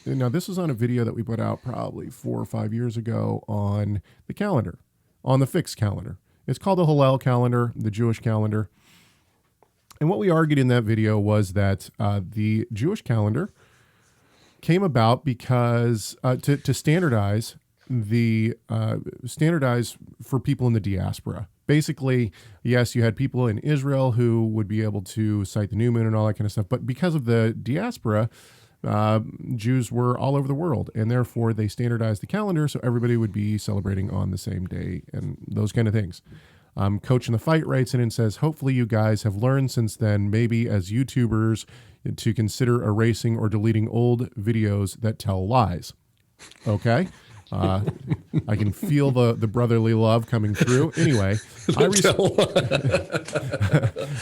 Now, this was on a video that we put out probably 4 or 5 years ago on the calendar, on the fixed calendar. It's called the Hillel calendar, the Jewish calendar. And what we argued in that video was that the Jewish calendar came about because to standardize standardize for people in the diaspora. Basically, yes, you had people in Israel who would be able to cite the new moon and all that kind of stuff, but because of the diaspora, Jews were all over the world, and therefore they standardized the calendar so everybody would be celebrating on the same day and those kind of things. Coach in the Fight writes in and says, hopefully you guys have learned since then, maybe as YouTubers, to consider erasing or deleting old videos that tell lies. Okay? I can feel the brotherly love coming through. Anyway,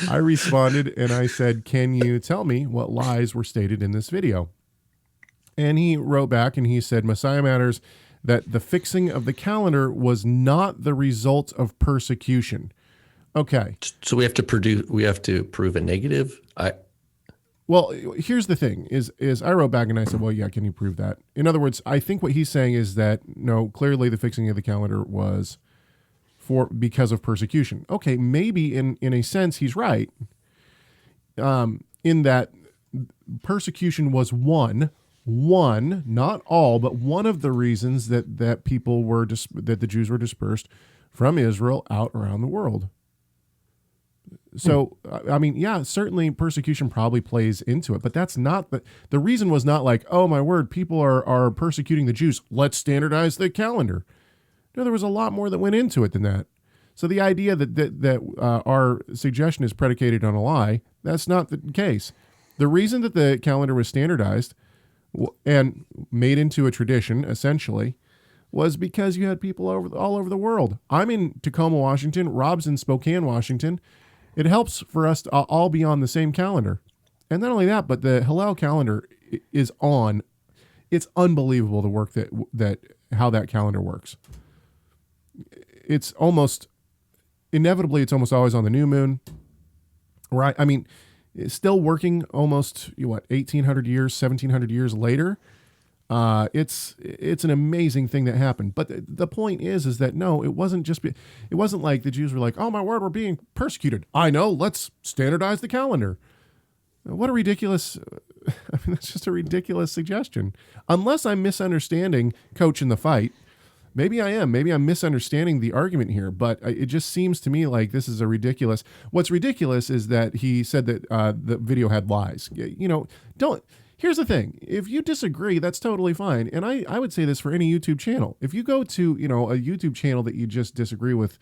I responded and I said, can you tell me what lies were stated in this video? And he wrote back and he said, Messiah Matters, that the fixing of the calendar was not the result of persecution. Okay. So we have to prove a negative. Well, here's the thing is I wrote back and I said, well, yeah, can you prove that? In other words, I think what he's saying is that, no, clearly the fixing of the calendar was because of persecution. Okay. Maybe in a sense he's right. In that persecution was one, not all, but one of the reasons that people were that the Jews were dispersed from Israel out around the world. So, I mean, yeah, certainly persecution probably plays into it, but that's not the reason was not like, oh my word, people are persecuting the Jews. Let's standardize the calendar. No, there was a lot more that went into it than that. So the idea that our suggestion is predicated on a lie, that's not the case. The reason that the calendar was standardized and made into a tradition, essentially, was because you had people all over the world. I'm in Tacoma, Washington. Rob's in Spokane, Washington. It helps for us to all be on the same calendar. And not only that, but the Hillel calendar is on. It's unbelievable the work that how that calendar works. It's almost almost always on the new moon, right? I mean, it's still working almost 1,800 years, 1,700 years later. It's an amazing thing that happened. But the point is that no, it wasn't like the Jews were like, oh my word, we're being persecuted. I know, let's standardize the calendar. What a ridiculous, I mean, that's just a ridiculous suggestion. Unless I'm misunderstanding Coach in the Fight. Maybe I am. Maybe I'm misunderstanding the argument here, but it just seems to me like this is a ridiculous. What's ridiculous is that he said that the video had lies. Here's the thing. If you disagree, that's totally fine. And I would say this for any YouTube channel. If you go to, a YouTube channel that you just disagree with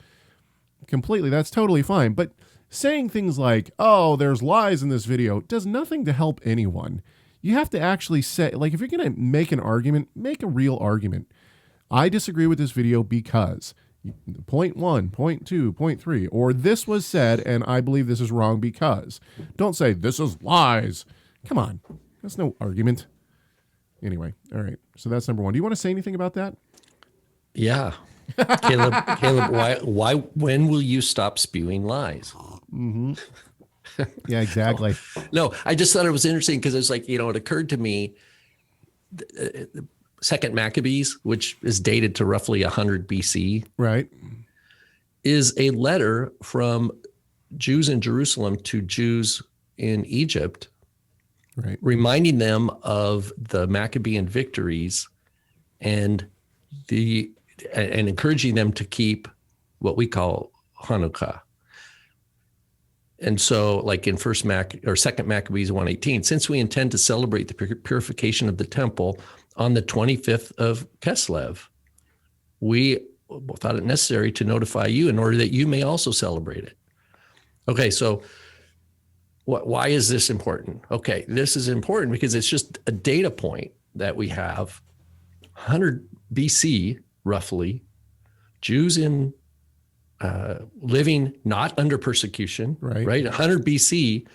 completely, that's totally fine. But saying things like, oh, there's lies in this video does nothing to help anyone. You have to actually say, like, if you're going to make an argument, make a real argument. I disagree with this video because point 1, point 2, point 3, or this was said and I believe this is wrong because. Don't say this is lies. Come on. That's no argument. Anyway, all right. So that's number 1. Do you want to say anything about that? Yeah. Caleb, why, when will you stop spewing lies? Mm-hmm. Yeah, exactly. No, I just thought it was interesting because it's like, it occurred to me, the Second Maccabees, which is dated to roughly 100 BC, right, is a letter from Jews in Jerusalem to Jews in Egypt, right, reminding them of the Maccabean victories and encouraging them to keep what we call Hanukkah. And so, like in Second Maccabees 1:18, since we intend to celebrate the purification of the temple on the 25th of Kislev, we thought it necessary to notify you in order that you may also celebrate it. Okay, so why is this important? Okay, this is important because it's just a data point that we have. 100 BC, roughly, Jews in living not under persecution, right? 100 BC,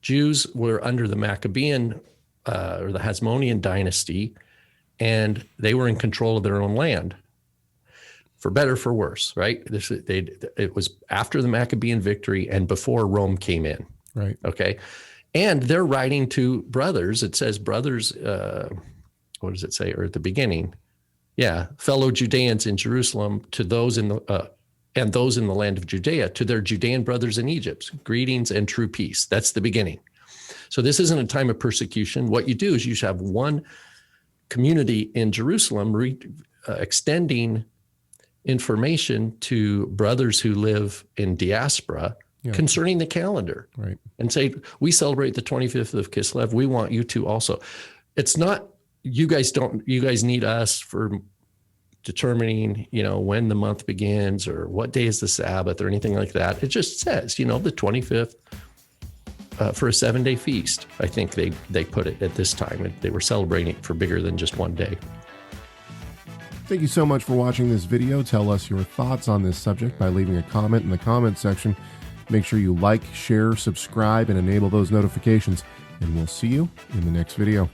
Jews were under the Maccabean or the Hasmonean dynasty, and they were in control of their own land, for better, for worse, right? It was after the Maccabean victory and before Rome came in, right? Okay, and they're writing to brothers. It says brothers what does it say? Or at the beginning. Yeah. Fellow Judeans in Jerusalem, to those in the, and those in the land of Judea, to their Judean brothers in Egypt, greetings and true peace. That's the beginning. So this isn't a time of persecution. What you do is you have one community in Jerusalem extending information to brothers who live in diaspora concerning the calendar, right? And say, we celebrate the 25th of Kislev. We want you to also. It's not, you guys need us for determining, when the month begins or what day is the Sabbath or anything like that. It just says, the 25th for a 7-day feast. I think they put it at this time. They were celebrating it for bigger than just one day. Thank you so much for watching this video. Tell us your thoughts on this subject by leaving a comment in the comment section. Make sure you like, share, subscribe, and enable those notifications. And we'll see you in the next video.